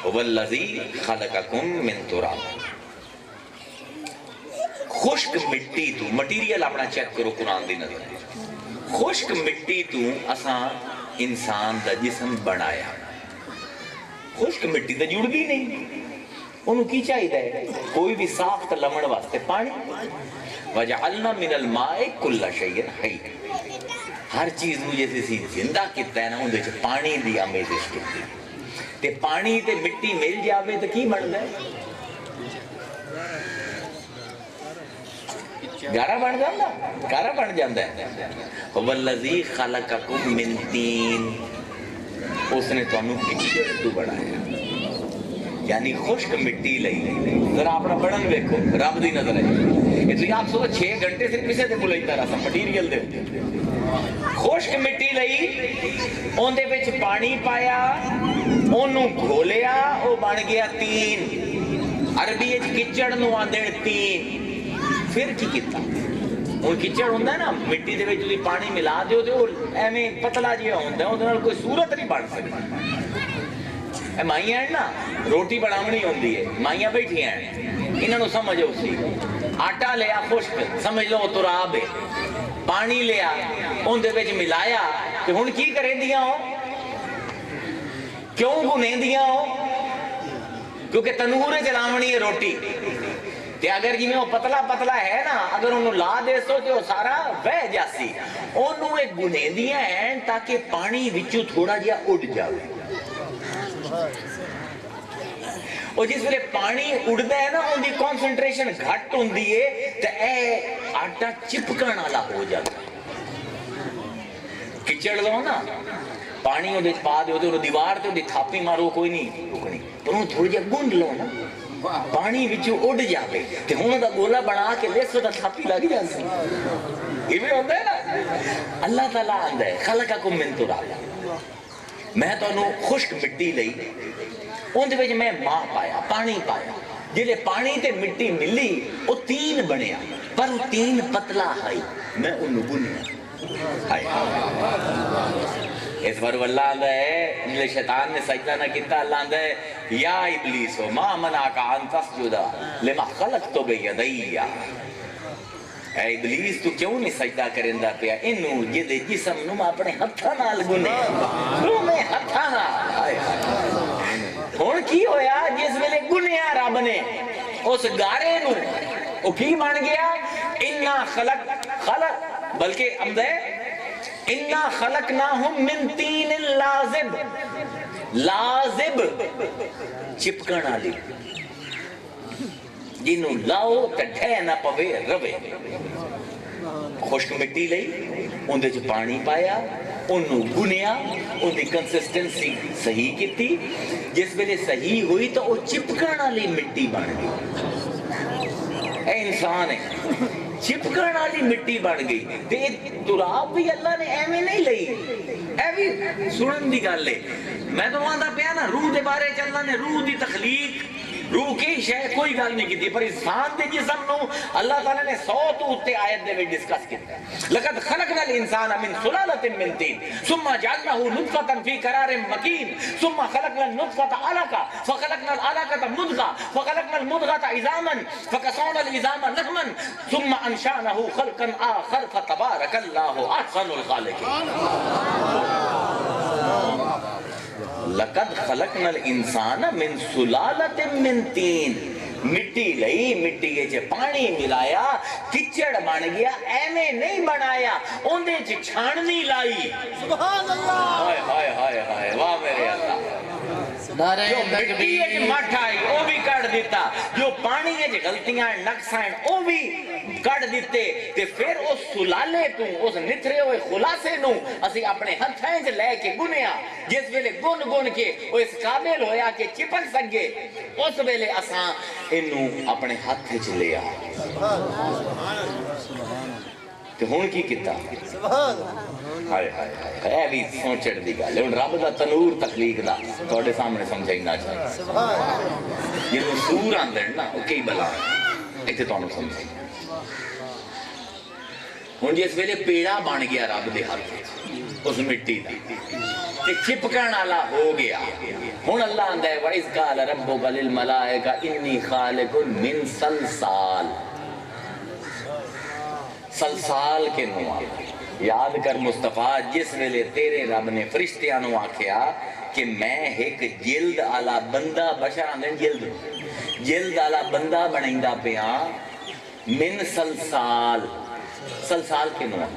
والذی خلقکم من تراب. خشک مٹی تو مٹیریل اپنا چیک کرو قرآن دی نظر. خشک مٹی تو اساں انسان دا جسم بنایا. خشک مٹی تو جڑ بھی نہیں. انہوں کی چاہیے کوئی بھی ساخت لمن واسطے پانی. وَجَعَلْنَا مِنَ الْمَاءِ كُلَّ شَيْءٍ حَيٍّ. ہر چیز نو جیسے سی زندہ کیتا ہے نا اندے چ پانی دی آمیزش کی. تے پانی تے مٹی مل جاوے تو کی بن گئے؟ گارا بن جاندہ. گارا بن جاندہ ہے. وَالَّذِي خَلَقَكُم مِّن طِين. اس نے تو انہوں کچھر تو بڑھایا. یعنی خشک مٹی لئی. ذرا اپنا بڑھن ویکھو رب دی نظر ہے. اس لیے آپ صبح 6 گھنٹے سے کسے دے بلائی تارا سا مٹیریل دے. خشک مٹی لئی اوندے وچ پانی پایا اونوں گھولیا او بن گیا تین. عربی وچ کچڑ نو آندے تین. پھر کی کیتا وہ کچڑ ہوندا ہے نا مٹی دے وچ تسی پانی ملا دیو تے او ایویں پتلا جہا ہوندا ہے اودے نال کوئی صورت نہیں بن سکتی. اے مائیاں ہیں نا روٹی بناونی ہوندی ہے مائیاں بیٹھی ہیں انہاں نو سمجھو سی. آٹا لیا خشک سمجھ لو تراب ہے. پانی لیا اندے وچ ملایا تے ہن کی کریندیاں ہو کیوں گنیندیاں ہو کیونکہ تنور چلاونی ہے روٹی. تے اگر جی میں وہ پتلا پتلا ہے نا اگر انہوں لا دے سو تے وہ سارا بہ جاسی. انہوں ایک گنیندیاں ہیں تاکہ پانی وچوں تھوڑا جیا اڑ جاوے. اور جس ویلے پانی اڑدا ہے نا ان دی کانسنٹریشن گھٹ ہوندی ہے تے اے آٹا چپکن والا ہو جاتا. کچڑ لو نا پانی اودے پا دیو تے دیوار تے اودی تھاپی مارو کوئی نہیں رکنی. پر انہوں تھوڑی جہا گونڈ لو نا پانی وچوں اڑ جاوے تے ہن دا گولا بنا کے لیسو تا تھاپی لگ جاسی. یہ بھی ہوتا ہے نا. اللہ تعالیٰ آندا ہے خلقکم من تراب. میں تو انہوں خشک مٹی لئی اندھے وچ میں ماں پایا پانی پایا. جلے پانی تے مٹی ملی وہ تین بنیا پر وہ تین پتلا ہے میں انہوں بنیا. اس پر اللہ آندہ ہے ملے شیطان نے سجدہ نہ کیتا. اللہ آندہ ہے یا ابلیس ما منعکا ان تسجدہ لما خلقت بیدیا. اے ابلیس تو کیوں نہیں سجدہ کرندہ پیا انہوں جدے جسم نم اپنے ہتھا نال گنے رو میں ہتھا نال. ہون کی ہویا جس ویلے گنیا رب نے اس گارے نو او کی بن گیا انا خلق بلکہ امدہ ہے انا خلقناہم من تین لازب. لازب چپکن آلی جنہوں لاؤ تٹھے نہ پوے روے. خشک مٹی لئی اندے جو پانی پایا انہوں گنیا ان دی کنسسٹنسی صحیح کی تھی. جس ویلے صحیح ہوئی تو وہ چپکن والی مٹی بن گئی. اے انسان ہے چپکن والی مٹی بن گئی. تے تراب بھی اللہ نے ایویں نہیں لئی. اے بھی سنن دی گل ہے. میں تو آندا پیا نا روح دے بارے چ اللہ نے روح دی تخلیق روح کی شے کوئی گل نہیں کی پر انسان دے جسم نو اللہ تعالیٰ نے 100 تو اتے آیت دے وچ ڈسکس کیتا. لقد خلقنا الانسان من سلالۃ من طین ثم جعلناه نطفۃ فی قرار مکین ثم خلقنا النطفۃ علقۃ فخلقنا العلقۃ مضغۃ فخلقنا المضغۃ عظاما فكسونا العظام لحما ثم انشأناه خلقا آخر فتبارك الله احسن الخالقین. لقد خلقنا الانسان من سلالۃ من طین. مٹی لئی مٹی کے پانی ملایا کچڑ بن گیا ایویں نہیں بنایا اندے چ چھاننی لائی. سبحان اللہ. ہائے ہائے ہائے ہائے واہ میرے اللہ. جو مٹی وچ مٹھ آئی وہ بھی کٹ دیتا جو پانی وچ غلطیاں نقص ہیں وہ بھی کٹ دیتے. تے پھر اس سلالے تو اس نتھرے ہوئے خلاصے نو اسی اپنے ہتھاں وچ لے کے گنیا. جس ویلے گن گن کے وہ اس قابل ہویا کہ چپک سکے اس ویلے اساں انہوں اپنے ہاتھ وچ لیا. تے ہن کی کیتا ہائے ہائے ہائے بھی سوچڑ دی گل ہے. رب دا تنور تخلیق دا تواڈے سامنے سمجھائنا چاہیے. جنوں سور آندے نا او کئی بلا ایتھے تانوں سمجھائی. ہن جس ویلے پیڑا بن گیا رب دے ہاتھ وچ اس مٹی دا تے چپکن والا ہو گیا ہن اللہ آندا ہے وَإِذْ قَالَ رَبُّكَ لِلْمَلَائِكَةِ إِنِّي خَالِقٌ مِّن صَلْصَالٍ. سلسال کے نواں یاد کر مصطفیٰ، جس ویلے تیرے رب نے فرشتیاں نو آکھیا کہ میں ایک جلد آلا بندہ بشر آندے جلد آلا بندہ بنائندا پیا من سلسال. سلسال کے نواں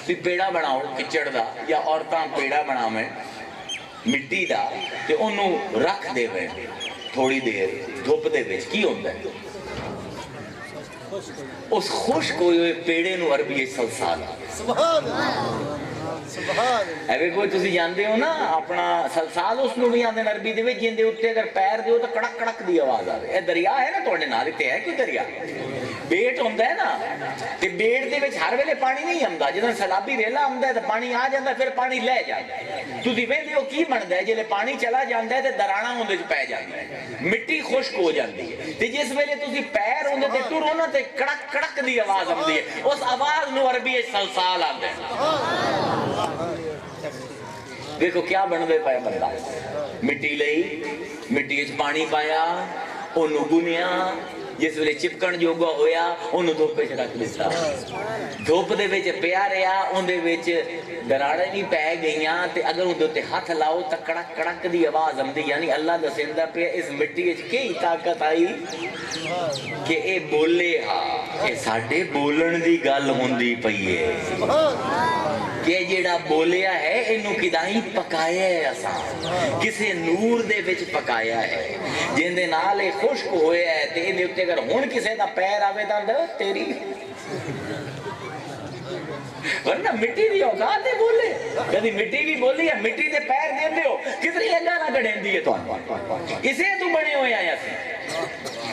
تھی پیڑا بناؤ کچڑ دا یا عورتاں پیڑا بناویں مٹی دا تے انہوں رکھ دے ویں تھوڑی دیر دھوپ دے وچ کی ہوندا ہے اس خشک ہوئے پیڑے نو عربی سلسال. سبحان اللہ ایوے کوئی تسی جاندے ہو نا اپنا سلسال اس نو بھی آندے عربی دے وچ جیندے اٹھے اگر پیر دیو تو کڑک کڑک دی آواز آوے. اے دریا ہے نا تواڈے نال تے ہے کوئی دریا بیٹ ہوندا ہے نا تے بیٹ دے وچ ہر ویلے پانی نہیں آندا. جدوں سیلابی ریلا آندا ہے تے پانی آ جاندا پھر پانی لے جاندا ہے. تسی ویندے ہو کی بندا ہے جلے پانی چلا جاندا ہے تے دراڑاں اون دے وچ پے جاندی ہے مٹی خشک ہو جاندی ہے تے جس ویلے تسی پیر اون دے تے ٹرو نا تے کڑک کڑک دی آواز آندی ہے. اس آواز نو عربی وچ سلسال آندا ہے. دیکھو کیا بندے پایا بندہ مٹی لئی مٹی وچ پانی پایا اونوں گنیا جس ویلے چپکن جوگا ہویا اونوں دھوپ وچ رکھ دتا دھوپ دے وچ پیا رہیا اون دے وچ دراڑے بھی پے گئیاں تے اگر اون دے ہاتھ لاؤ تے کڑک کڑک دی آواز آندی. یعنی اللہ دسیندا پیا اس مٹی وچ کی طاقت آئی کہ اے بولے ہا اے ساڈے بولن دی گل ہوندی پئی ہے کہ جیڑا بولیا ہے انہوں کدائیں پکایا ہے اساں کسے نور دے وچ پکایا ہے جن دے نال خشک ہویا ہے تے دے اوتے اگر ہن کسے دا پیر آوے تاں تیری ورنہ مٹی دی اوقات ہے بولے کدی مٹی بھی بولی ہے مٹی دے پیر دیندے ہو کتنی اگا نہ کڈیندی ہے تانوں اسے تو بنے ہوئے آیا سی.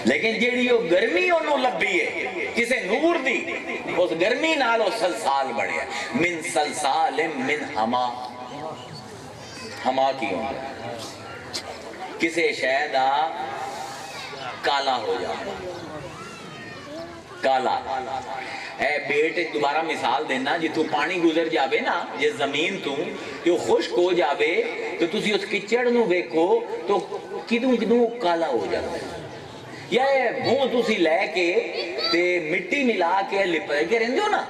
لیکن جیڑی وہ گرمی انہوں لبھی ہے کسے نور دی اس گرمی نالو سلسال بڑھیا من سلسال من ہما ہما کی ہوں کسے شہدہ کالا ہو جاتا کالا. اے بیٹ دوبارہ مثال دینا جی تو پانی گزر جاوے نا جس زمین تو جو خشک ہو جاوے تو تسی اس کچڑ نو دیکھو تو کدوں کالا ہو جاتا ہے. یا بھون تسی لے کے تے مٹی ملا کے لپے کے رہندے ہو نا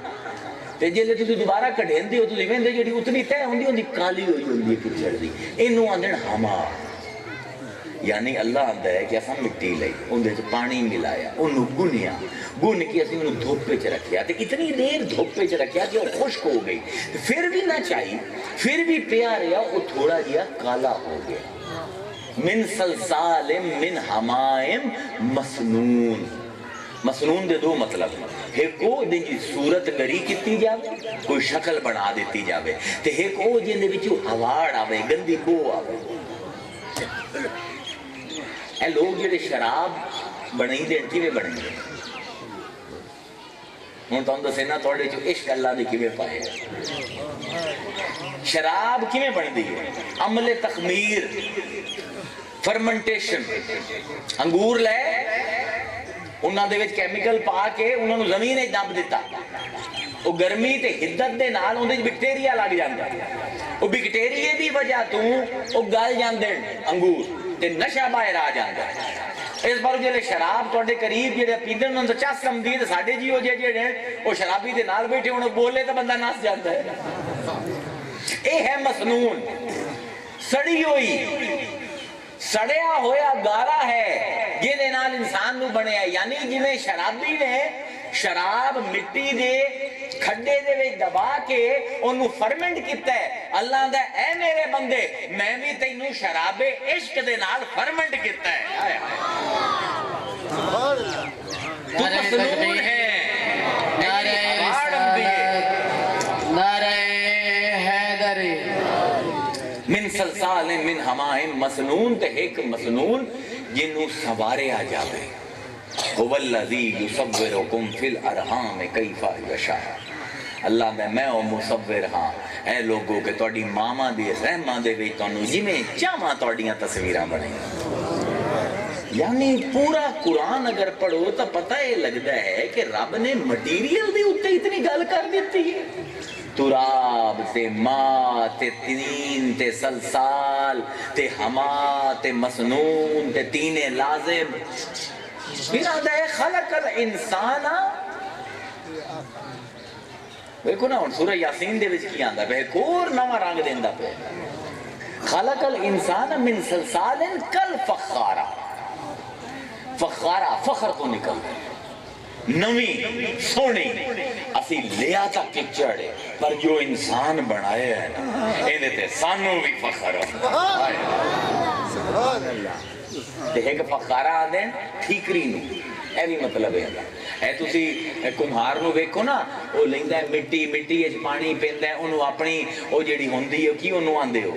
تے جے تسی دوبارہ کڈھیندے ہو تسی ویندے جڑی اتنی تے ہوندی کالی ہوئی ہوندی ہے کچڑ دی اینوں آندن ہما. یعنی اللہ آندا ہے کہ اساں مٹی لئی اون دے وچ پانی ملایا اونوں گنیا گن کے اسی اونوں دھوپ وچ رکھیا تے اتنی دیر دھوپ وچ رکھیا کہ وہ خشک ہو گئی پھر بھی نہ چاہی پھر بھی پیا رہیا وہ تھوڑا جہا کالا ہو گیا. من سلسال من حمائم مسنون. مسنون دے دو مطلب ایک کو دن جی صورت گری کیتی جاوے کوئی شکل بنا دیتی جاوے تے ایک کو جن دے وچوں ہواڑ آوے گندی بو آوے. اے لوگ جڑے شراب بنائی دین کیویں بنائی دین ہوں تو دسینا تھوڑے جو عشق اللہ دی کیویں پائے شراب کیویں بندی ہے عمل تخمیر فرمنٹیشن انگور لے انہاں دے وچ کیمیکل پا کے انہاں نوں زمین وچ دب دیتا وہ گرمی تے حدت دے نال اون دے بیکٹیریا لگ جاندا وہ بیکٹیریے دی وجہ تو وہ گل جاندے انگور تے نشہ باہر آ جاندا اس بار جلے شراب تواڈے قریب جڑے پیندے انہاں تے چس کم دی تے ساڈے جیو جڑے وہ شرابی دے نال بیٹھے ہن بولے تے بندہ نس جاندا ہے. اے ہے مسنون سڑی ہوئی سڑیا ہویا گارا ہے جہدے نال انسان نو بنیا. یعنی جویں شرابی نے شراب مٹی دے کھڈے دے وچ دبا کے اونوں فرمنٹ کیتا ہے اللہ دا اے میرے بندے میں بھی تینوں شراب عشق دے نال فرمنٹ کیتا ہے. تو مسنون ہے من سلسال من حمائم مسنون تے ایک مسنون جنوں سوارے آ جاوے هو الذی یصورکم فی الارحام کیف یشاء. اللہ میں او مصور ہاں اے لوگوں کہ تہاڈی ماواں دی رحماں دے وچ تانوں جویں چاہواں تہاڈیاں تصویراں بنائیں. یعنی پورا قرآن اگر پڑھو تو پتہ یہ لگتا ہے کہ رب نے مٹیریل دی اوتے اتنی گل کر دیتی ہے. تراب تے ماء تے تین تے سلسال تے ہما تے مسنون تے تین لازم. پھر آدھا ہے خلق الانسان. دیکھو نا سورہ یاسین دے وچ کی آندا پہ ایک اور نواں رنگ دیندا پہ. خلق الانسان من سلسال کالفخارہ. فخارہ فخر تو نکل نویں سونے اسی لیا تا کچڑ ہے پر جو انسان بنائے ہے نا اینے تے سانوں بھی فخر ہے. ایک فخارہ آدھیں ٹھیکری نو اے بھی مطلب ہے. اے تسی کمہار نو ویکھو نا وہ لیندہ ہے مٹی مٹی اچ پانی پیندہ ہے انہوں اپنی وہ جڑی ہوندی ہے کی انہوں آندے ہو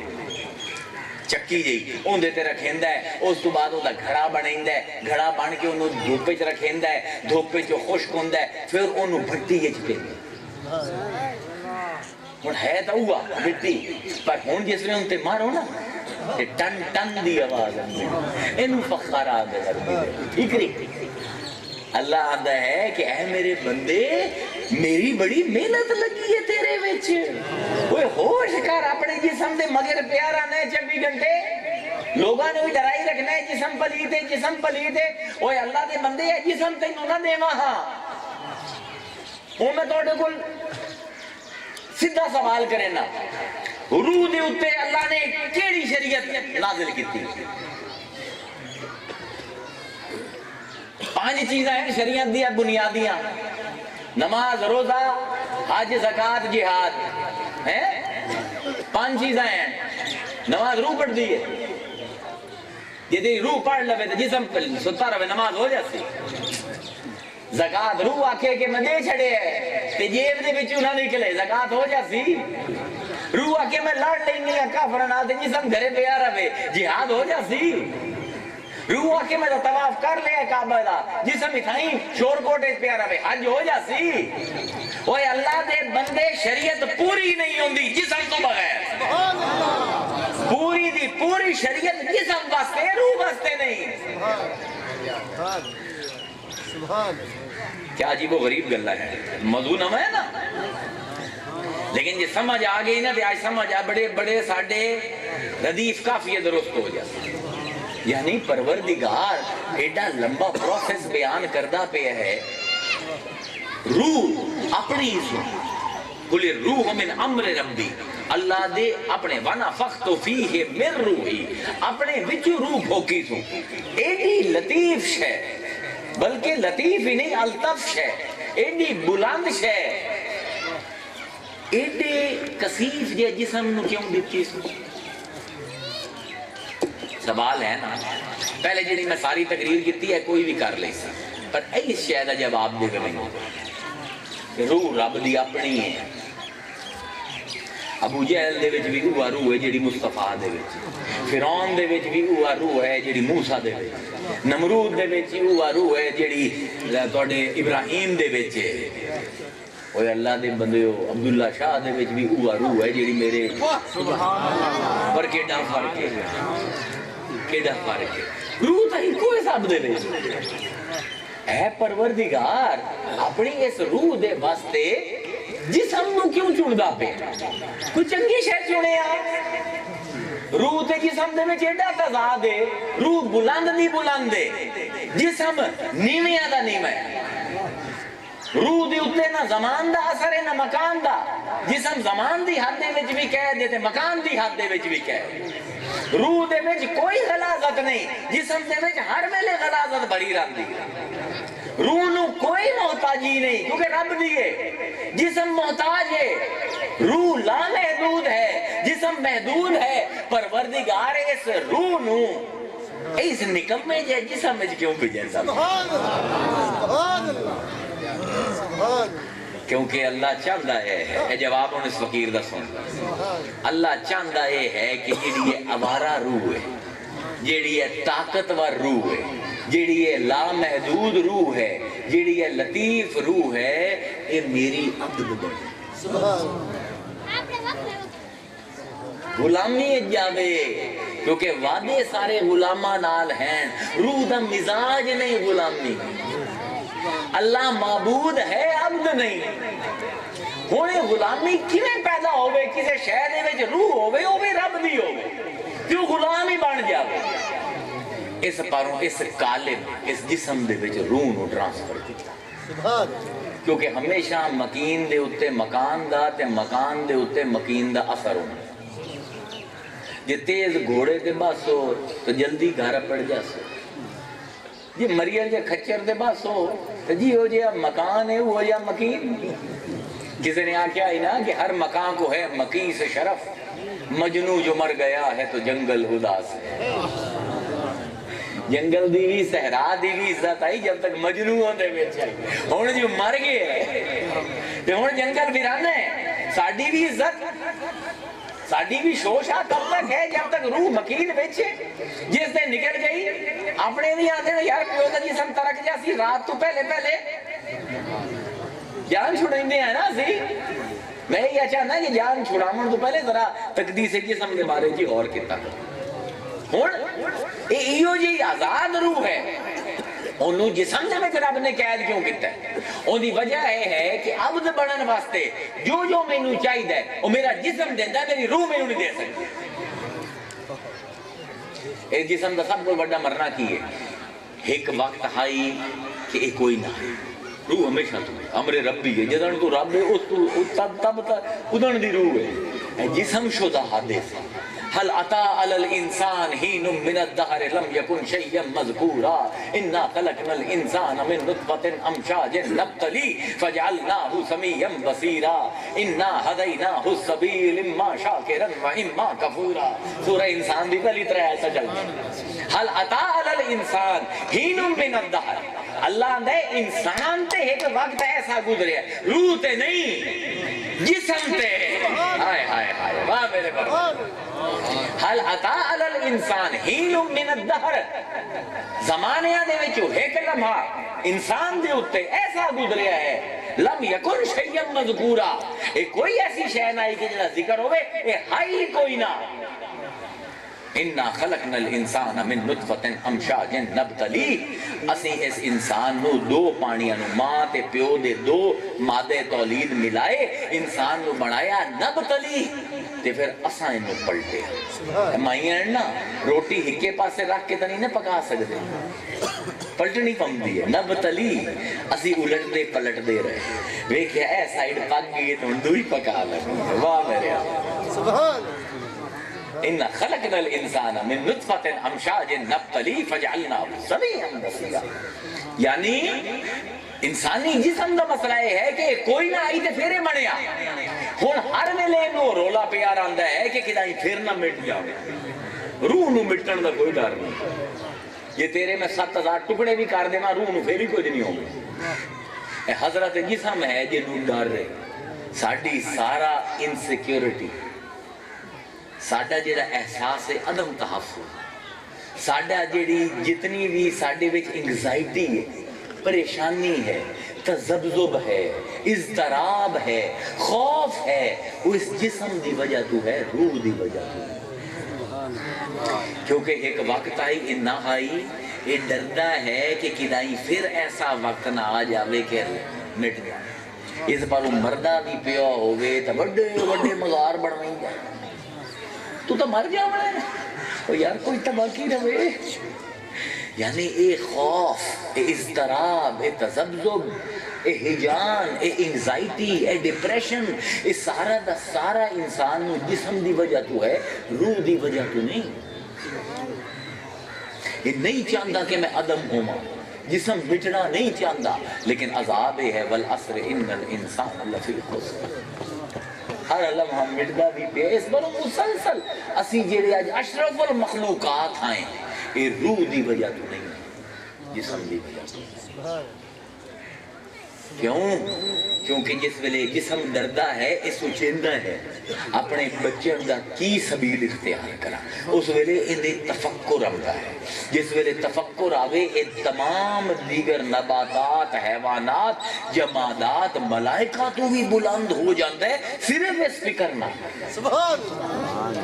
چکی جی اندے تے رکھیندا ہے. اس تو بعد اوندا گھڑا بنیندا ہے. گھڑا بن کے انہوں دھوپ وچ رکھیندا ہے. دھوپ وچ خشک ہوندا ہے پھر انہوں بھٹی وچ پیندا ہے. ہن ہے تا ہوا مٹی پر ہن جس نے ان تے مارو نا تے ٹن ٹن دی آواز آندی اینوں فخارہ آندے کر ٹھیک نہیں. اللہ آندہ ہے کہ اے میرے بندے میری بڑی محنت لگی ہے تیرے وچ. کوئی ہوش کر اپنے جسم دے مگر پیارا نے 24 گھنٹے لوگاں نے بھی ڈرائی رکھنا ہے جسم پلیت ہے جسم پلیت ہے. اوے اللہ دے بندے ہے جسم تینوں نہ دیواں ہاں. ہوں میں تہاڈے کول سیدھا سوال کرے نا روح دے اوتے اللہ نے کیڑی شریعت نازل کیتی؟ 5 چیزیں ہیں شریعت دیا بنیادیاں. نماز روزہ حج زکوٰۃ جہاد ہیں 5 چیزیں ہیں. نماز روح پڑھ دی ہے جی روح پڑھ لوے تو جسم ستا رہے نماز ہو جاتی. زکوٰۃ روح آکھے کہ میں دے چھڑے ہے تے جیب دے وچوں نہ نکلے زکوٰۃ ہو جاتی. روح آکھے میں لڑ لینی ہے کافر نال تے جسم گھرے پیا رہے جہاد ہو جاتی. روح آکے میں طواف کر لیا کعبہ دا جسم اتھائیں شور کوٹے پیا رہے حج ہو جاسی. اوہ اللہ دے بندے شریعت پوری نہیں ہوندی جسم تو بغیر. پوری دی پوری شریعت جسم واسطے روح واسطے نہیں. کیا عجیب و غریب گلہ ہے. موضوع نہ ہے نا لیکن یہ سمجھ آگئی نا آج سمجھ آ بڑے بڑے ساڑھے ردیف کافی درست ہو جاتا. یعنی پروردگار ایڈا لمبا پروسیس بیان کردہ پہ ہے. روح اپنی کلی روح من امر ربی اللہ دے اپنے وَنَفَخْتُ فِيهِ مِن روحی اپنے وچ روح بھوکی سوں. ایڈی لطیف شے بلکہ لطیف ہی نہیں الطف شے ایڈی بلند شے ایڈے کثیف جے جسم نو کیوں دیتی سوں. سوال ہے نا پہلے جنہی میں ساری تقریر کیتی ہے کوئی بھی کر لے سا پر ایس شاید جواب دے گئے روح رب دی اپنی ہے. ابو جہل دے وچ بھی اوہ روح ہے جڑی مصطفیٰ دے وچ. فرعون دے وچ بھی اوہ روح ہے جڑی موسیٰ دے وچ. نمرود دے وچ اوہ روح ہے جڑی توڑے ابراہیم دے وچ ہے. اوہ اللہ دے بندے ہو عبداللہ شاہ دے وچ بھی اوہ روح ہے جڑی میرے پر کیڈا فرق ہے کیڈا فرق ہے. روح تا ہی کوئی حساب دے وچ اے پروردگار اپنی اس روح دے واسطے جسم نو کیوں چڑھدا پہ کوئی چنگی شے چنے آ. روح تے جسم دے وچ ایڈا تضاد ہے. روح بلند نہیں بلند ہے جسم نیویاں دا نیواں ہے. روح دی اتے نہ زمان دا اثر ہے نہ مکان دا. جسم زمان دی حد دے وچ بھی کہہ دیتے مکان دی حد دے وچ بھی کہہ. روح دے وچ کوئی غلاظت نہیں جسم دے وچ ہر ویلے غلاظت بھری رہندی. روح نو کوئی محتاجی نہیں کیونکہ رب دیئے. جسم محتاج ہے روح لا محدود ہے جسم محدود ہے. پروردگار اس روح نو اس نکمے جے جسم میں کیوں بھیجتا کیونکہ اللہ چاہتا ہے اے جواب ان اس فقیر دا سن. اللہ چاہتا ہے کہ جیڑی یہ عوارہ روح ہے جیڑی یہ طاقتور روح ہے جیڑی یہ لامحدود روح ہے جیڑی یہ لطیف روح ہے یہ میری عبد بنے غلامی جاوے کیونکہ وعدے سارے غلامہ نال ہیں. روح دا مزاج نہیں غلامی. اللہ معبود ہے عبد نہیں. ہن غلامی کیویں پیدا ہوے کسے شے دے وچ روح ہوے او بھی رب دی ہوے کیوں غلام ہی بن جاوے اس پاروں اس قالب اس جسم دے وچ روح نو ٹرانسفر کیتا کیونکہ ہمیشہ مکین دے اتے مکان دا تے مکان دے اتے مکین دا اثر ہونا جی تیز گھوڑے دے بس ہو تو جلدی گھر پڑ جاسو جی مریل جے کھچر دے بس ہو تو جی ہو جیا مکان ہے وہ یا مکین کسی نے آکیا ہی نا کہ ہر مکان کو ہے مکین سے شرف مجنو جو مر گیا ہے تو جنگل اداس ہے جنگل دیوی صحرا دیوی عزت آئی جب تک مجنو ہوتے بیچے ہون جو مر گئے تو ہون جنگل بیرانے ساڑی بھی عزت ساڑی بھی شوشہ تب تک ہے جب تک روح مکین بیچے جس نے نکل گئی اپنے بھی آتے ہیں یار پیوزا جسم ترک جاسی رات تو پہلے جان چھوڑیں دے ہیں نا سی میں یہ چاہنا کہ جان چھوڑامن تو پہلے ذرا تقدیس جسم کے بارے جی اور کتا ہون ایو جی آزاد روح ہے انہوں جسم دے میں رب نے قید کیوں کیتا ہے ان دی وجہ ہے کہ عبد بڑھن واسطے جو میں نو چاہی دے وہ میرا جسم دیندہ ہے میری روح میں نہیں دے سکتی ایک جسم دا سب کو بڑا مرنا کی ہے ایک وقت ہائی کہ ایک کوئی نہ ہے روح ہمیشہ تو ہے امر ربی ہے جدن تو رب ہے تب ادن دی روح ہے جسم شدہ حادث هل أتى على الإنسان حين من الدهر لم يكن شيئا مذكورا إنا خلقنا الإنسان من نطفة أمشاج نبتليه فجعلناه سميعا بصيرا إنا هديناه السبيل إما شاكرا وإما كفورا سورہ انسان بھی پہلی طرح ایسا چلتا ہے هل أتى على الإنسان حين من الدهر اللہ نے انسان تے ایک وقت ایسا گزرے روح تے نہیں جسم تے ہائے ہائے ہائے واہ میرے بابا حل عطا علی الانسان حین من الدہر زمانے دے وچو ایک لمحہ انسان دے اتے ایسا گزریا ہے لم یکن شیئا مذکورا ایک کوئی ایسی شے نہ کہ جنہا ذکر ہوئے اے ہائی کوئی نہ اِنَّا خَلَقْنَا الْإِنسَانَ مِن نُطْفَةٍ أَمْشَاجٍ نَبْتَلِي اسیں اس انسان نو دو پانیاں نو ماں تے پیو دے دو مادے تولید ملائے انسان نو بنایا نبتلی تے پھر اساں انو پلٹے مائیں نا روٹی ہکے پاسے رکھ کے تنی نہ پکا سکتے پلٹنی پم دی ہے نبتلی اسی الٹ دے پلٹ دے رہے ویکھے اے سائیڈ پک گئی تو اندو ہی پکا لگے واہ میرے سبحان إِنَّا خَلَقْنَا الْإِنسَانَ مِن نُطْفَةٍ أَمْشَاجٍ نَبْتَلِيهِ فَجَعَلْنَاهُ سَمِيعًا بَصِيرًا یعنی انسانی جسم دا مسئلہ ہے کہ کوئی نہ آئی تے پھرے بنیا ہن ہر ویلے نو رولا پیار آندا ہے کہ کدائیں پھر نہ مٹ جاوے روح نو مٹن دا کوئی ڈر نہیں یہ تیرے میں 7000 ٹکڑے بھی کر دینا روح نو پھر ہی کوئی نہیں ہوگی حضرت جسم ہے جنوں ڈر رہے ساڈی سارا انسیکیورٹی ساڈا جیڑا احساس ہے عدم تحفظ ساڈا جیڑی جتنی بھی ساڈے وچ انگزائٹی ہے پریشانی ہے تذبذب ہے اضطراب ہے خوف ہے وہ اس جسم دی وجہ تو ہے روح دی وجہ تو ہے کیونکہ ایک وقت آئی نہ آئی یہ ڈردا ہے کہ کدائیں پھر ایسا وقت نہ آ جاوے کہ مٹ جائے اس پر مردہ بھی پیا ہوئے تو بڑے بڑے مزار بنوائیں جائے تو مر جا بڑا ہے یار کوئی تباکی رہے یعنی اے خوف اے اضطراب اے تذبذب اے ہجان اے انگزائٹی اے ڈپریشن اے سارا دا سارا انسان جسم دی وجہ تو ہے روح دی وجہ تو نہیں یہ نہیں چاہتا کہ میں عدم ہوں جسم مٹنا نہیں چاہتا لیکن عذاب ہے والعصر ان الانسان لفی خسر ہر علم ہم مٹدا بھی پہ اس بلو مسلسل اسی جیڑے آج اشرف المخلوقات ہیں یہ روح دی وجہ تو نہیں جسم دی وجہ تو کیوں؟ کیونکہ جس ویلے جسم ڈردا ہے اس چیندہ ہے اپنے بچے دا کی سبیل اختیار کرا اس ویلے اندے تفکر آتا ہے جس ویلے تفکر آوے اے تمام دیگر نباتات حیوانات جمادات ملائکہ تو بھی بلند ہو جاندہ ہے صرف اس فکر نہ سبحان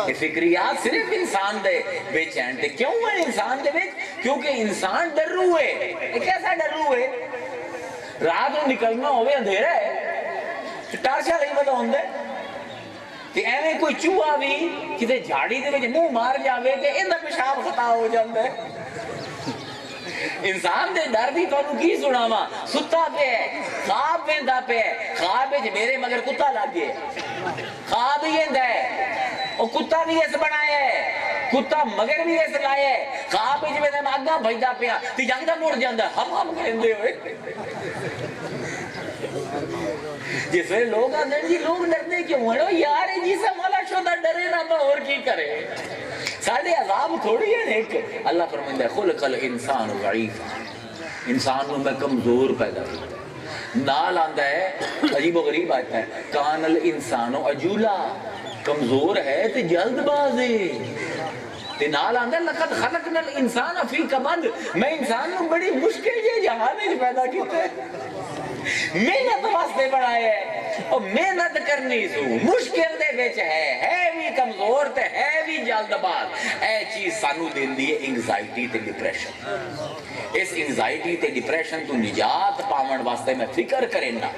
یہ فکریات صرف انسان دے بے چین دے کیوں ہے انسان دے بے کیونکہ انسان ڈر روئے ایک ایسا ڈر روئے رات میں نکلنا ہوئے اندھیرا ہے ٹارشا نہیں پتا ہوں ایویں کوئی چوہا بھی کسی جھاڑی دے وچ منہ مار جاوے تے ایندا پیشاب خطا ہو جاندا ہے. انسان دے ڈر دی تانوں کی سناواں؟ ستا پہ ہے، خواب ویندا پہ ہے، خواب وچ میرے مگر کتا لگ گئے، خواب ہی ایندا ہے، او کتا بھی اس بنایا ہے، کتا مگر بھی اس لایا ہے، خواب وچ میں اگاں بھجدا پیا تے جنگدا مڑ جاندا ہم ہم کہندے ہوئے. جس ویلے لوگ آتے ہیں جی لوگ ڈرتے کیوں ہیں؟ یار جسم والا شدہ ڈرے نہ تو اور کی کرے؟ سارے عذاب تھوڑی ہے ایک. اللہ فرمائندہ ہے خلق الانسان ضعیفا، انسان کو میں کمزور پیدا کرتا. نال آندا ہے عجیب و غریب آتا ہے کان الانسان عجولا، کمزور ہے تے جلد باز ہے. تے نال آندا ہے لقد خلقنا الانسان فی کبد، میں انسان کو بڑی مشکل یہ جہان وچ پیدا کیتا ہے، محنت واسطے بنایا ہے اور محنت کرنی سو مشکل دے وچ ہے بھی کمزور تے ہے بھی جلد باز. اے چیز سانو دیندی ہے انگزائٹی تے ڈپریشن. اس انگزائٹی تے ڈپریشن تو نجات پاون واسطے میں فکر کرنا،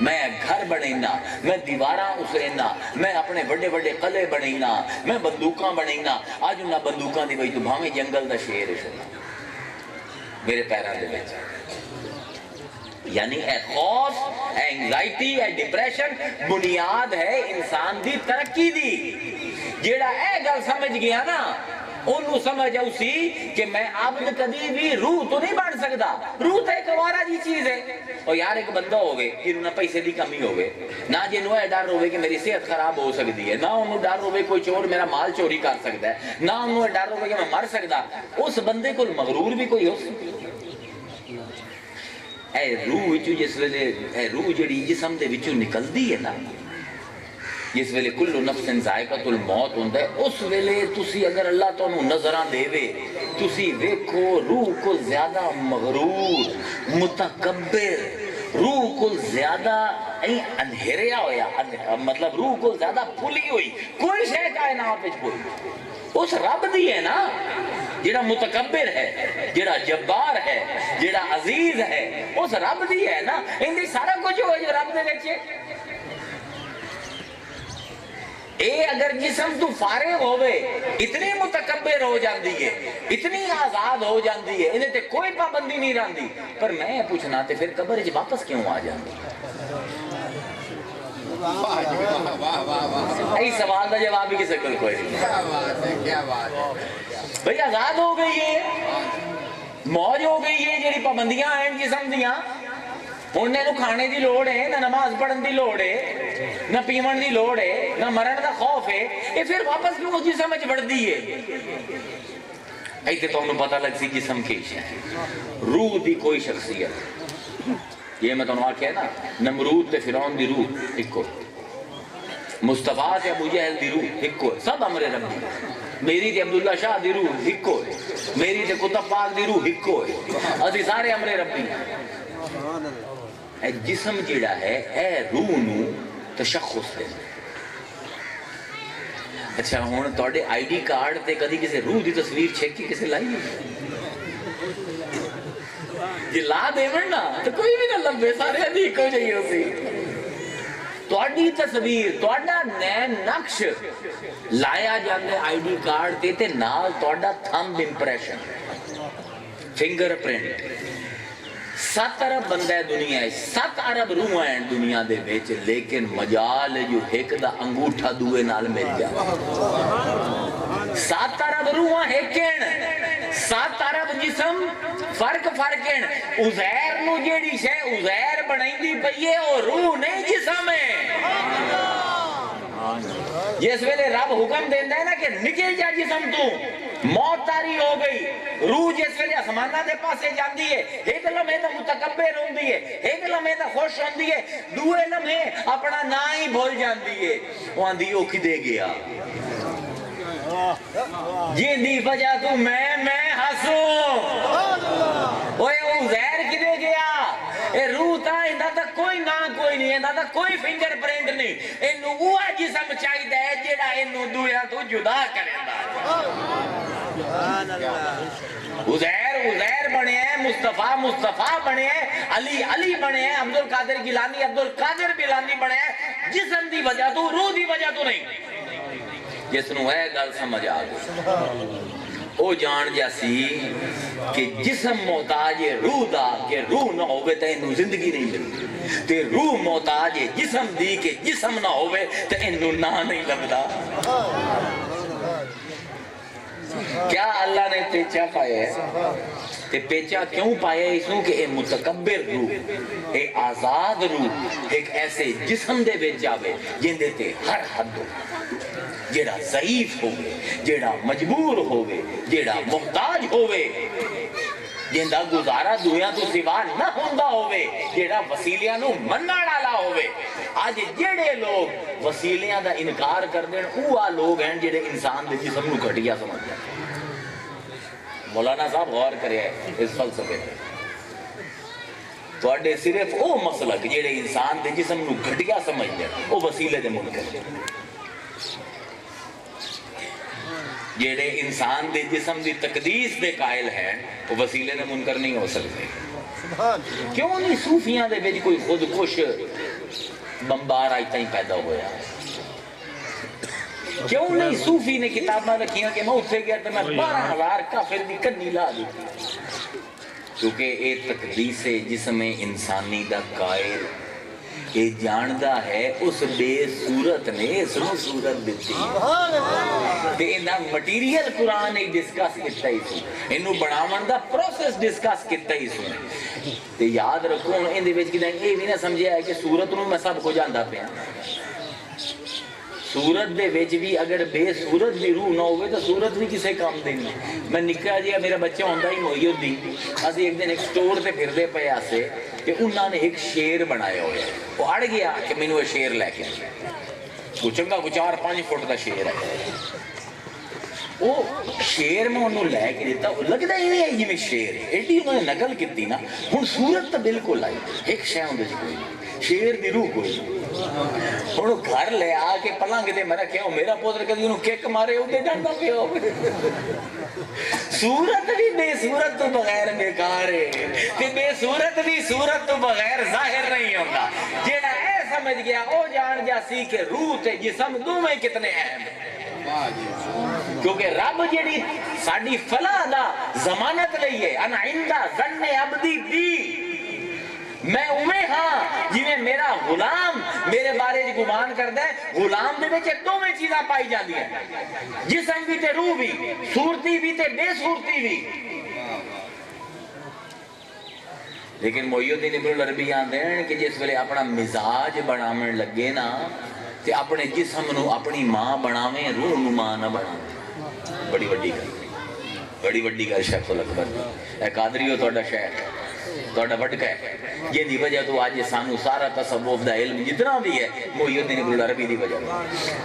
میں گھر بنینا، میں دیواراں اسرینا، میں اپنے بڑے بڑے قلعے بنینا، میں بندوقاں بنینا. آج انہاں بندوقاں دی وجہ تو بھاویں جنگل دا شیر ہے میرے پیراں دے وچ. یعنی اے خوف، اے انگزائٹی، اے ڈپریشن بنیاد ہے انسان دی ترقی دی. جیڑا اے گل سمجھ گیا نا انہوں سمجھ اسی کہ میں عبد کدی بھی روح تو نہیں بن سکتا. روح تو ایک وارہ جی چیز ہے. اور یار ایک بندہ ہوگے جنہوں نہ پیسے دی کمی ہوگے، نہ جنہوں اے ڈر ہوگے کہ میری صحت خراب ہو سکتی ہے، نہ انہوں ڈر ہوگے کوئی چور میرا مال چوری کر سکتا ہے، نہ انہوں ڈر ہوگے کہ میں مر سکتا. اس بندے کو مغرور بھی کوئی ہو سکتا. اے روح وچوں جس ویلے اے روح جڑی جسم دے وچوں نکلدی ہے نا، جس ویلے کل نفس ذائقۃ الموت ہوندا ہے، اس ویلے تسی اگر اللہ تانوں نظراں دے وے تسی ویکھو روح کو زیادہ مغرور، متکبر، روح کو زیادہ اندھیریا ہویا، مطلب روح کو زیادہ پھلی ہوئی کوئی شے کائنات وچ کوئی اس رب دی ہے نا جڑا متکبر ہے، جڑا جبار ہے، جڑا عزیز ہے، اس رب دی ہے نا. اندی سارا کچھ ہو جو رب دے وچ. اے اگر جسم تو فارغ ہوئے اتنی متکبر ہو جاندی ہے، اتنی آزاد ہو جاندی ہے، انہیں تے کوئی پابندی نہیں رہندی. پر میں پوچھنا تے پھر قبر وچ واپس کیوں آ جاندی؟ ای سوال دا جواب بھی کسی کل کوئی نہیں. بھئی آزاد ہو گئی ہے، موج ہو گئی ہے، جیڑی پابندیاں ہیں جسم دیاں، انہیں نو کھانے دی لوڑ ہے، نہ نماز پڑھن دی لوڑ ہے، نہ پیمن دی لوڑ ہے، نہ مرن دا خوف ہے. یہ پھر واپس کیوں جسم وچ بڑھ دی ہے؟ ایتے تو انہوں پتہ لگ سی جسم کیش ہے. روح دی کوئی شخصیت، یہ میں تو انہوں آکھیا نا نمرود تے فرعون دی روح ایکو، مصطفیٰ تے ابو جہل دی روح ایکو، سب امر ربی. میری تے عبداللہ شاہ دی روح ایکو ہے، میری تے کتب پاک دی روح ایکو ہے، اسی سارے امر ربی. اے جسم جڑا ہے اے روح نو تشخص دے. اچھا ہون توڑے آئی ڈی کارڈ تے کدی کسی روح دی تصویر چھکی کسی لائی نہیں؟ یہ لا دے نا تو کوئی بھی نہ لمبے سارے ادھیک ہو جائیے اسی. توڑی تصویر توڑا نین نقش لایا جاندے آئی ڈی کارڈ تے نال توڑا تھمب امپریشن، فنگر پرنٹ. 7 ارب بندہ ہے دنیا ہے، 7 ارب روح ہیں دنیا دے بیچ، لیکن مجال جو ایک دا انگوٹھا دوے نال مل جا. 7 ارب روح ایکن، 7 ارب جسم فرق ہیں. عزیر نو جیڑی شے عزیر بنائی دی پئیے اور روح نہیں جسم ہے. جس ویلے رب حکم دیندہ ہے نا کہ نکل جا جسم تو، موت تاری ہو گئی. روح جس ویلے اسمانہ دے پاسے جاندی ہے، ایک لمحے تا متکبر ہوندی ہے، ایک لمحے تا خوش ہوندی ہے، دوے لمحے اپنا نا ہی بھول جاندی ہے. وہاں دیو کدے گیا جن دی وجہ تو میں ہسوں. اوے او زہر کدے گیا؟ اے روح تا اندہ تک کوئی نا کوئی نہیں، اندہ تک کوئی فنگر پرنٹ نہیں. انہوں وہ جسم چاہی دے جیڑا انہوں دویا تو جدا کریں دا. عزیر بنے ہیں، مصطفیٰ بنے ہیں، علی بنے ہیں، عبد القادر گیلانی بنے ہیں، جسم دی وجہ تو، روح دی وجہ تو نہیں۔ جس نو ہے گل سمجھ آ گئی، او جان جاسی کہ جسم محتاج ہے روح دا، کہ روح نہ ہوئے تو انہوں زندگی نہیں ملتی، تے روح محتاج ہے جسم دی، کہ جسم نہ ہوئے تو انہوں نہ نہیں لگتا۔ کیا اللہ نے پیچا پایا ہے؟ تے پیچا کیوں پایا ہے؟ اس لئے کہ اے متکبر روح، اے آزاد روح ایک ایسے جسم دے بیچ جاوے جن دیتے ہر حد ہو، جیڑا ضعیف ہوئے، جیڑا مجبور ہوئے، جیڑا محتاج ہوئے، جیندہ گزارا دنیا تو سوا نہ ہوندہ ہوئے، جیڑا وسیلیاں نو مننا ڈالا ہوئے۔ آج جیڑے لوگ وسیلیاں دا انکار کر دیں، اوہ لوگ ہیں جیڑے انسان دے جسم نو گھٹیا سمجھتے ہیں۔ مولانا صاحب غور کرے اس فلسفے پہ، تو اڈے صرف او مسلک جیڑے انسان دے جسم نو گھٹیا سمجھتے ہیں، او وسیلے دے منکر ہیں۔ جیڑے انسان دے جسم دی تقدیس دے قائل ہیں، وہ وسیلے دے منکر نہیں ہو سکتے۔ کیوں نہیں صوفیاں دے بیچ کوئی خودکش بمبار آئی تائیں پیدا ہویا؟ کیوں نہیں صوفی نے کتاباں رکھیاں کہ میں اتھے گیا تو میں 12,000 کافر دی کنی لا دی؟ کیونکہ اے تقدیس جسم انسانی دا قائل یہ جاندہ ہے اس بے صورت نے اس نے صورت دیتی تے انہا مٹیریل قرآن ایک ڈسکس کتا ہی سن، انہوں بناون دا پروسیس ڈسکس کتا ہی سن۔ تے یاد رکھو ان دے بیچ کی دائیں یہ بھی نہ سمجھے ہے کہ صورت نو میں سب کو جاندہ پہ ہیں۔ صورت دے بیچ بھی اگر بے صورت دی روح نہ ہوئے تو صورت بھی کسے کام دیں۔ میں نکا جی میرا بچہ ہوندہ ہی محیط دی، آسی ایک دن ایک سٹور تے پھر دے پہ آسے کہ انہوں نے ایک شیر بنایا ہویا ہے، وہ اڑ گیا کہ میں نے وہ شیر لے کے وہ چنگا کو 4-5 فٹ دا شیر ہے، وہ شیر میں انہوں لے کے دیتا لگتا ہی نہیں ہے یہ میں شیر ہے، ایڈی انہوں نے نقل کتی نا، ہن صورت تا بالکل آئی ایک شے ہوندے جی کوئی شیر دی روح کوئی انہوں گھر لے آ کے پلنگ دے میں رکھے ہوں، میرا پوتر کہتی انہوں کیک مارے ہوں دے جاندہ پہ ہو۔ صورت بھی بے صورت تو بغیر بیکار ہے، تے بے صورت بھی صورت تو بغیر ظاہر نہیں ہوگا۔ جیڑا اے سمجھ گیا او جان جاسی کہ روح تے جسم دو میں کتنے اہم ہیں، کیونکہ رب جیڑی ساڑی فلاح دا ضمانت لئیے انا عندہ ظن عبدی بھی، میں امیں ہاں جی میں میرا غلام میرے بارے گمان کر دے، غلام دے بیچے دو میں چیزاں پائی جاندی ہیں، جسم بھی تے روح بھی، صورتی بھی تے بے صورتی بھی۔ لیکن محی الدین ابن العربی آندے ہیں کہ جس ویلے اپنا مزاج بنامن لگے نا تے اپنے جسم نو اپنی ماں بناویں، روح نو ماں نہ بناویں۔ بڑی وڈی گل شیخ الاکبر اے قادریو توڑا شیخ توڑا وڈکا ہے، یہ دی وجہ تو آج سانو سارا تصوف دا علم جتنا بھی ہے محی الدین ابن العربی دی وجہ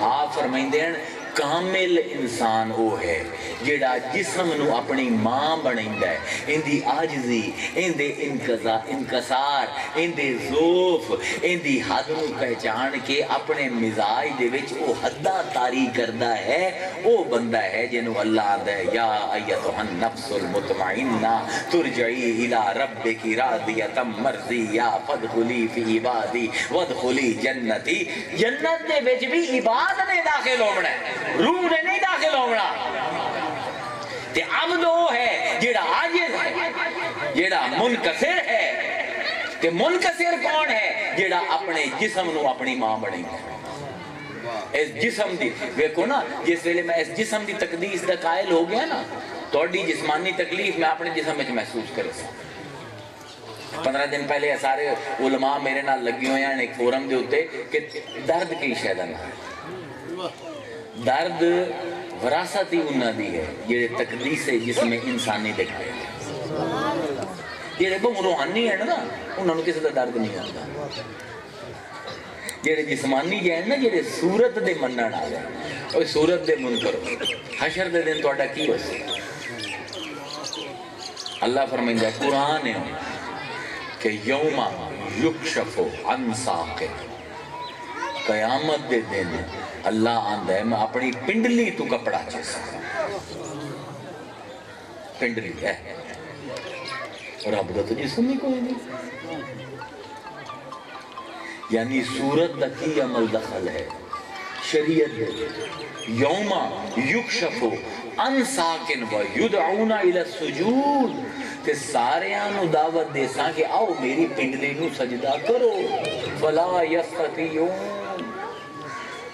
آپ فرمائندے ہیں کامل انسان وہ ہے جیڑا جسم نو اپنی ماں بنائندہ ہے، ان دی آجزی، ان دے انکسار، ان دے ذوف، ان دی حد نو پہچان کے اپنے مزاج دے وچ او حدہ تاری کردہ ہے، او بندہ ہے جنہوں اللہ آدھا ہے یا ایتھا النفس المطمئنہ ترجعی الى ربک راضیۃ مرضیہ فادخلی فی عبادی وادخلی جنتی۔ جنت دے وچ بھی عباد نے داخل ہونا ہے، روح نے نہیں داخل ہونا۔ تے عبد وہ ہے جیڑا عاجز ہے، جیڑا منکسر ہے، تے منکسر کون ہے؟ جیڑا اپنے جسم نو اپنی ماں بڑھیں گے۔ اس جسم دی ویکھو نا، جس ویلے میں اس جسم دی تقدیس دا قائل ہو گیا نا، توڑی جسمانی تکلیف میں اپنے جسم میں محسوس کرے سا۔ 15 دن پہلے سارے علماء میرے نال لگی ہوئے ہیں ایک فورم دے ہوتے کہ درد کی شہدہ نہ ہے، درد وراثتی انہاں دی ہے یہ تقدیس جسم انسانی دکھائے یہ بہت روحانی ہے نا، انہوں نے کسی دا درد نہیں آتا۔ جیڑے جسمانی جائیں نا جیڑے صورت دے منن آ گئے اور صورت دے منکر حشر دے دن توڑا کی ہو سی۔ اللہ فرمائندہ ہے قرآن ہے کہ یوم یکشف عن ساق، قیامت دے دن اللہ آندہ ہے میں اپنی پنڈلی تو کپڑا چیسا، پنڈلی ہے، رب کا تو جسم ہی کوئی نہیں. یعنی صورت دا کی عمل دخل ہے شریعت ہے. یوم یکشف عن ساک و یدعون الی السجود، تے سارے آنو دعوت دے ساں کہ آؤ میری پنڈلی نو سجدہ کرو. فلا یستطیعون،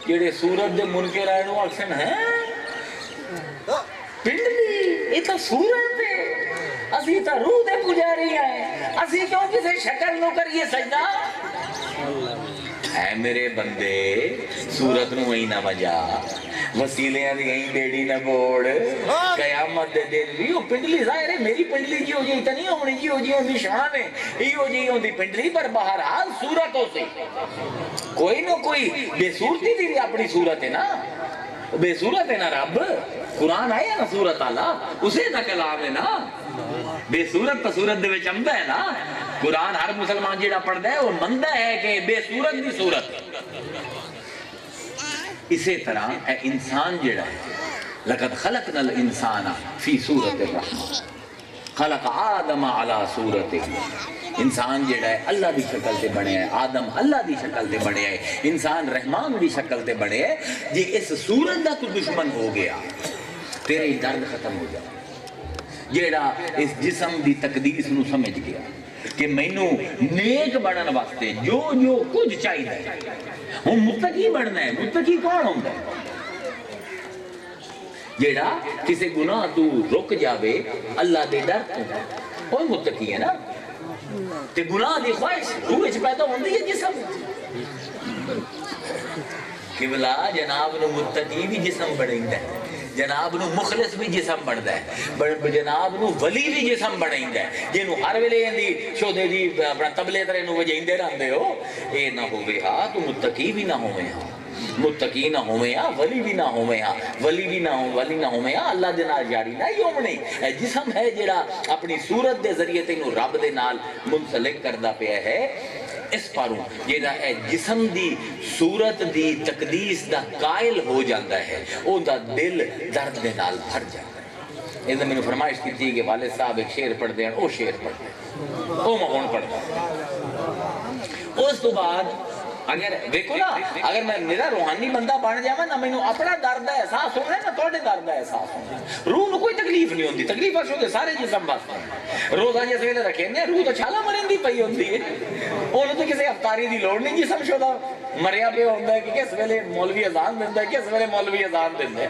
جڑے صورت دے منکر آئے نو اکسن ہیں پنڈلی یہ تو صورت ہے، اسی تو روح دے پجاری آئے، اسی کیوں کسی شکل نو کریے سجدہ؟ اے میرے بندے صورت نو ہی نہ مجا، وسیلیاں دی ہی بیڑی نہ بوڑ، قیامت دے دن بھی وہ پنڈلی ظاہر ہے میری پنڈلی جی ہو جی اتنی ہونی جی ہو جی ہوندی شان ہے یہ ہو جی ہوندی پنڈلی، پر بہرحال صورت ہو سی کوئی نہ کوئی بے صورتی دی اپنی صورت ہے نا، بے صورت ہے نا. رب قرآن آیا نا صورت آلہ اسے دا کلام ہے نا، بے صورت تو صورت دے وچ آمدا ہے نا. قرآن ہر مسلمان جیڑا پڑھدا ہے وہ مندا ہے کہ بے صورت دی صورت. اسی طرح اے انسان جیڑا ہے لقد خلقنا الانسان فی صورت الرحمن خلق آدم علی صورت، انسان جیڑا ہے اللہ دی شکل تے بنے ہے، آدم اللہ دی شکل تے بنے ہے، انسان رحمان دی شکل تے بنے ہے. جی اس صورت دا تو دشمن ہو گیا تیرے درد ختم ہو جائے. جیڑا اس جسم دی تقدیس نو سمجھ گیا کہ مینوں نیک بنن واسطے جو جو کچھ چاہیے ہوں متقی بننا ہے. متقی کون ہوندا ہے؟ جیڑا کسی گناہ تو رک جاوے اللہ دے ڈر تو، کوئی متقی ہے نا. تے گناہ دی خواہش روح وچ پیدا ہوندی ہے جسم قبلہ جناب نو متقی بھی جسم بڑھیندا ہے، جناب نو مخلص بھی جسم بڑھدا ہے، جناب نو ولی بھی جسم بڑھیندا ہے. جنوں ہر ویلے اندی شودے دی اپنا تبلے ترے نو وجیندے رہندے ہو، اے نہ ہوے ہا تو متقی بھی نہ ہوے ہا، متقی نہ ہوے ہا، ولی بھی نہ ہوے ہا، ولی بھی نہ ہو ولی نہ ہوے ہا، اللہ دے نال جاری نہ ہونے. اے جسم ہے جڑا اپنی صورت دے ذریعے تینوں رب دے نال منسلک کردا پیا ہے. اس پاروں جیڑا اے جسم دی صورت دی تقدیس دا قائل ہو جاتا ہے او دا دل درد دے نال بھر جاتا ہے. اس نے میں نے فرمائش کی تھی کہ والد صاحب ایک شعر پڑھ دیں، او شعر پڑھ دیں، او مہون پڑھ دیں. اس تو بعد اگر دیکھو نا اگر میں میرا روحانی بندہ بن جاواں نا مینوں اپنا درد ہے احساس ہونا ہے نا تواڈے درد ہے احساس ہونا. روح نو کوئی تکلیف نہیں ہوندی، تکلیف اس دے سارے جسم واسطے. روزہ جس ویلے رکھے نے روح تو چھالا مرندی پئی ہوندی ہے، اونوں تو کسی افطاری دی لوڑ نہیں. جسم شدہ مریا پہ ہوندا ہے کہ کس ویلے مولوی اذان دیندا ہے کس ویلے مولوی اذان دیندا ہے.